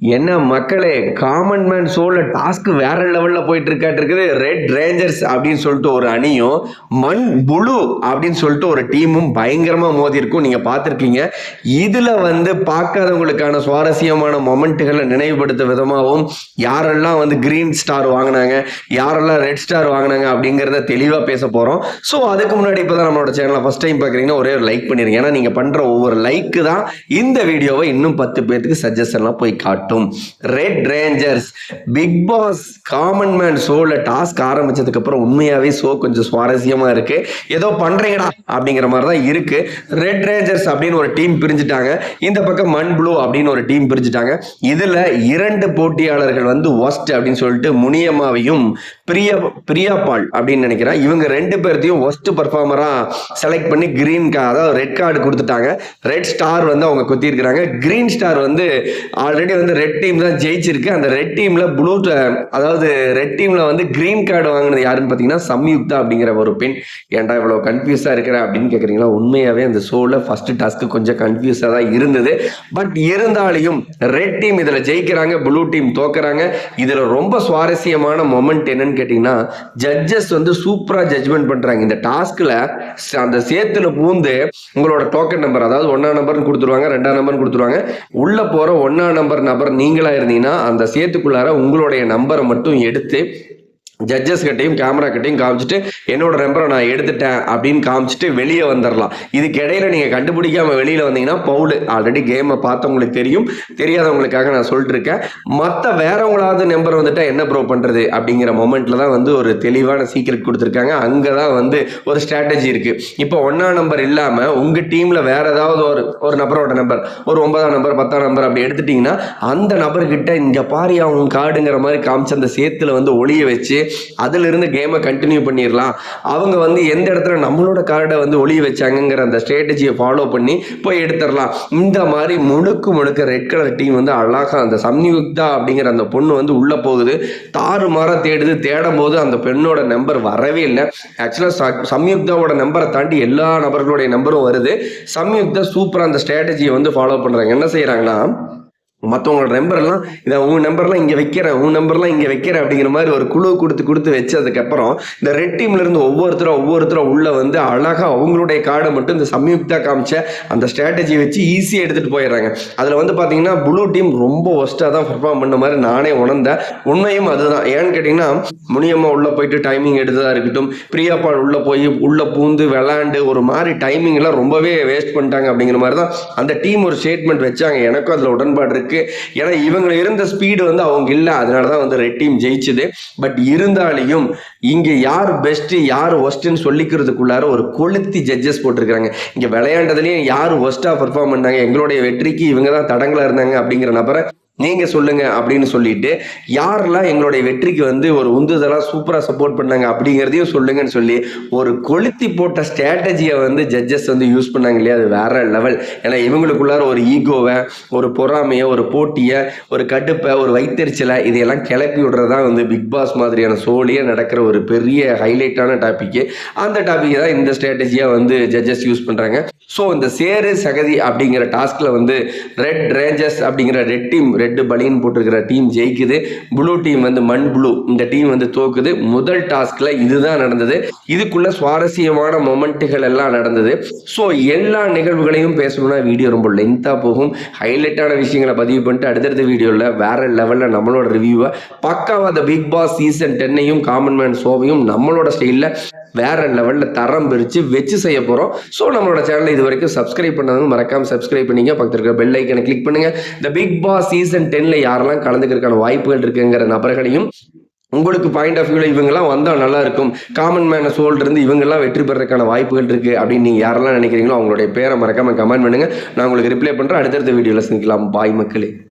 என்ன மக்களே! Common man ஷோல டாஸ்க் வேற லெவல்ல போயிட்டு இருக்குது. ரெட் ரேஞ்சர்ஸ் அப்படின்னு சொல்லிட்டு ஒரு அணியும், மண் புளு அப்படின்னு சொல்லிட்டு ஒரு டீமும் பயங்கரமா மோதியிருக்கும். நீங்க பார்த்திருப்பீங்க. இதுல வந்து பார்க்காதவங்களுக்கான சுவாரஸ்யமான மொமெண்ட்டுகள நினைவுபடுத்த விதமாவும், யாரெல்லாம் வந்து கிரீன் ஸ்டார் வாங்குனாங்க, யாரெல்லாம் ரெட் ஸ்டார் வாங்குனாங்க அப்படிங்கிறத தெளிவா பேச போறோம். ஸோ அதுக்கு முன்னாடி இப்பதான் நம்மளோட சேனலை ஃபர்ஸ்ட் டைம் பார்க்குறீங்கன்னா ஒரே ஒரு லைக் பண்ணிருங்க. ஏன்னா நீங்க பண்ற ஒவ்வொரு லைக்கு தான் இந்த வீடியோவை இன்னும் 10 பேருக்கு சஜஷன்லாம் போய் காட்டும். Red rangers Bigg Boss common man ஷோல டாஸ்க் ஆரம்பிச்சதுக்கு அப்புறம் உண்மையாவே ஷோ கொஞ்சம் சுவாரஸ்யமா இருக்கு. ஏதோ பண்றீங்கடா அப்படிங்கிற மாதிரி தான் இருக்கு. ரெட் ரேஞ்சர்ஸ் அப்படின்னு ஒரு டீம் பிரிஞ்சுட்டாங்க. இந்த பக்கம் மண் ப்ளூ அப்படின்னு ஒரு டீம் பிரிஞ்சுட்டாங்க. இதுல 2 போட்டியாளர்கள் வந்து ஒஸ்ட் அப்படின்னு சொல்லிட்டு முனியம்மாவையும் பிரியா பால் அப்படின்னு நினைக்கிறேன். இவங்க 2 பேர்த்தையும் ஒஸ்ட் பர்ஃபார்மரா செலக்ட் பண்ணி கிரீன் அதாவது ரெட் கார்டு கொடுத்துட்டாங்க. ரெட் ஸ்டார் வந்து அவங்க குத்தி இருக்கிறாங்க. கிரீன் ஸ்டார் வந்து ஆல்ரெடி வந்து ரெட் டீம் தான் ஜெயிச்சிருக்கு. அந்த ரெட் டீம்ல ப்ளூ அதாவது ரெட் டீம்ல வந்து கிரீன் கார்டு வாங்கினது யாருன்னு பாத்தீங்கன்னா சம்யுக்தா அப்படிங்கிற ஒரு பெண். ஏன்டா இவ்வளவு கன்ஃபியூஸா இருக்கிற அப்படின்னு கேக்குறீங்களா? உண்மையாவே அந்த ஷோல ஃபர்ஸ்ட் டாஸ்க் கொஞ்சம் கன்ஃபியூஸா தான் இருந்தது. பட் இருந்தாலும் ரெட் டீம் இதுல ஜெயிக்கிறாங்க, ப்ளூ டீம் தோக்குறாங்க. இதுல ரொம்ப சுவாரஸ்யமான மொமெண்ட் என்னன்னு கேட்டீங்கன்னா, ஜட்ஜஸ் வந்து சூப்பரா ஜட்ஜ்மெண்ட் பண்றாங்க. இந்த டாஸ்க்ல அந்த சேத்துல பூந்து உங்களோட டோக்கன் நம்பர், அதாவது 1ஆம் நம்பர்னு கொடுத்துருவாங்க, 2ஆம் நம்பர் கொடுத்துருவாங்க. உள்ள போற 1ஆம் நம்பர் நீங்களா இருந்தீங்கன்னா அந்த சேத்துக்குள்ளார உங்களுடைய நம்பரை மட்டும் எடுத்து ஜட்ஜஸ் கிட்டையும் கேமரா கிட்டையும் காமிச்சிட்டு என்னோட நம்பரை நான் எடுத்துட்டேன் அப்படின்னு காமிச்சிட்டு வெளியே வந்துடலாம். இதுக்கு இடையில நீங்க கண்டுபிடிக்காம வெளியில வந்தீங்கன்னா பவுல். ஆல்ரெடி கேமை பார்த்தவங்களுக்கு தெரியும், தெரியாதவங்களுக்காக நான் சொல்லிட்டு இருக்கேன். மற்ற வேறவங்களாவது நம்பர் வந்துட்டா என்ன ப்ரோ பண்றது அப்படிங்கிற மொமெண்ட்ல தான் வந்து ஒரு தெளிவான சீக்ரெட் கொடுத்துருக்காங்க. அங்கதான் வந்து ஒரு ஸ்ட்ராட்டஜி இருக்கு. இப்போ 1ஆம் நம்பர் இல்லாம உங்க டீம்ல வேற ஏதாவது ஒரு நபரோட நம்பர், ஒரு 9ஆம் நம்பர் 10ஆம் நம்பர் அப்படி எடுத்துட்டீங்கன்னா அந்த நபர்கிட்ட இங்க பாரு அவங்க கார்டுங்கிற மாதிரி காமிச்சு அந்த சேத்துல வந்து ஒளிய வச்சு அதுல இருந்து கேமை கண்டினியூ பண்ணிடலாம். அவங்க வந்து எந்த இடத்துல நம்மளோட கார்டை வந்து ஒளிய வச்சாங்கிற அந்த ஸ்ட்ராட்டஜியை ஃபாலோ பண்ணி போய் எடுத்துடலாம். இந்த மாதிரி முழுக்க ரெட் கலர் டீம் வந்து அழகா அந்த சம்யுக்தா அப்படிங்கிற அந்த பொண்ணு வந்து உள்ள போகுது. தாறுமாறா தேடுது. தேடும் போது அந்த பெண்ணோட நம்பர் வரவே இல்லை. ஆக்சுவலா சம்யுக்தாவோட நம்பரை தாண்டி எல்லா நபர்களுடைய நம்பரும் வருது. சம்யுக்தா சூப்பரா அந்த ஸ்ட்ராட்டஜியை வந்து ஃபாலோ பண்றாங்க. என்ன செய்யறாங்கன்னா, மற்றவங்களோட நம்பர் எல்லாம் இதை உன் நம்பர்லாம் இங்கே வைக்கிறேன், உன் நம்பர்லாம் இங்கே வைக்கிறேன் அப்படிங்கிற மாதிரி ஒரு குழு கொடுத்து வச்சதுக்கப்புறம் இந்த ரெட் டீம்ல இருந்து ஒவ்வொருத்தரும் உள்ள வந்து அழகா அவங்களுடைய கார்டை மட்டும் இந்த சம்யுக்தா காமிச்ச அந்த ஸ்ட்ராட்டஜி வச்சு ஈஸியாக எடுத்துட்டு போயிடுறாங்க. அதில் வந்து பார்த்தீங்கன்னா ப்ளூ டீம் ரொம்ப ஒஸ்ட்டாக தான் பெர்ஃபார்ம் பண்ண மாதிரி நானே உணர்ந்தேன். உண்மையும் அதுதான். ஏன்னு கேட்டிங்கன்னா, முனியம்மா உள்ள போயிட்டு டைமிங் எடுத்ததா இருக்கட்டும், பிரியாபால் உள்ள பூந்து விளாண்டு ஒரு மாதிரி டைமிங் எல்லாம் ரொம்பவே வேஸ்ட் பண்ணிட்டாங்க அப்படிங்கிற மாதிரி தான் அந்த டீம் ஒரு ஸ்டேட்மெண்ட் வச்சாங்க. எனக்கும் அதில் உடன்பாடு இருக்கு. ஏன்னா இவங்க இருந்த ஸ்பீடு வந்து அவங்க இல்ல, அதனாலதான் வந்து ரெட் டீம் ஜெயிச்சது. பட் இருந்தாலையும் இங்க யார் பெஸ்ட் யார் ஒஸ்ட்னு சொல்லிக்கிறதுக்குள்ளார ஒரு கொளுத்தி ஜட்ஜஸ் போட்டிருக்காங்க. இங்க விளையாண்டதுலயும் யார் ஒஸ்டா பெர்ஃபார்ம் பண்ணாங்க, எங்களுடைய வெற்றிக்கு இவங்க தான் தடங்களா இருந்தாங்க அப்படிங்கிற நபரை நீங்க சொல்லுங்க அப்படின்னு சொல்லிட்டு, யாரெல்லாம் எங்களுடைய வெற்றிக்கு வந்து ஒரு உந்துதலா சூப்பரா சப்போர்ட் பண்ணாங்க அப்படிங்கிறதையும் சொல்லுங்கன்னு சொல்லி ஒரு கொளுத்தி போட்ட ஸ்ட்ராட்டஜியை வந்து ஜட்ஜஸ் வந்து யூஸ் பண்ணாங்க இல்லையா? அது வேற லெவல். ஏன்னா இவங்களுக்குள்ளார ஒரு ஈகோவை, ஒரு பொறாமையை, ஒரு போட்டியை, ஒரு கடுப்பை, ஒரு வைத்தறிச்சலை இதையெல்லாம் கிளப்பி விடுறதா வந்து பிக் பாஸ் மாதிரியான ஷோலையே நடக்கிற ஒரு பெரிய ஹைலைட்டான டாபிக். அந்த டாபிக் தான் இந்த ஸ்ட்ராட்டஜியா வந்து ஜட்ஜஸ் யூஸ் பண்றாங்க. ஸோ இந்த சேரு சகதி அப்படிங்கிற டாஸ்க்ல வந்து ரெட் ரேஞ்சர்ஸ் அப்படிங்கிற ரெட் டீம், ரெட் பலின்னு போட்டிருக்கிற டீம் ஜெயிக்குது. ப்ளூ டீம் வந்து மண் ப்ளூ இந்த டீம் வந்து தோக்குது. முதல் டாஸ்க்ல இதுதான் நடந்தது. இதுக்குள்ள சுவாரஸ்யமான மொமெண்ட்டுகள் எல்லாம் நடந்தது. ஸோ எல்லா நிகழ்வுகளையும் பேசணும்னா வீடியோ ரொம்ப லென்த்தா போகும். ஹைலைட்டான விஷயங்களை பதிவு பண்ணிட்டு அடுத்தடுத்த வீடியோவில் வேற லெவலில் நம்மளோட ரிவ்யூவை பக்காவா அந்த பிக் பாஸ் சீசன் 10ஐயும் காமன் மேன் ஷோவையும் நம்மளோட ஸ்டைலில் வேற லெவலில் தரம் பிரித்து வச்சு செய்ய போகிறோம். ஸோ நம்மளோட சேனலை இது வரைக்கும் சப்ஸ்கிரைப் பண்ணாதவங்க மறக்காம சப்ஸ்கிரைப் பண்ணிங்க. பக்கத்தில் இருக்கிற பெல் ஐக்கனை கிளிக் பண்ணுங்க. இந்த பிக் பாஸ் சீசன் 10ல யாரெல்லாம் கலந்துக்கிறதுக்கான வாய்ப்புகள் இருக்குங்கிற நபர்களையும், உங்களுக்கு பாயிண்ட் ஆஃப் வியூல இவங்கெல்லாம் வந்தால் நல்லா இருக்கும், காமன் மேன ஷோல்ல இருந்து இவங்கெல்லாம் வெற்றி பெறதுக்கான வாய்ப்புகள் இருக்கு அப்படின்னு நீங்க யாரெல்லாம் நினைக்கிறீங்களோ அவங்களுடைய பேரை மறக்காம கமெண்ட் பண்ணுங்க. நான் உங்களுக்கு ரிப்ளை பண்றேன். அடுத்தடுத்த வீடியோல சந்திக்கலாம். பாய் மக்களே.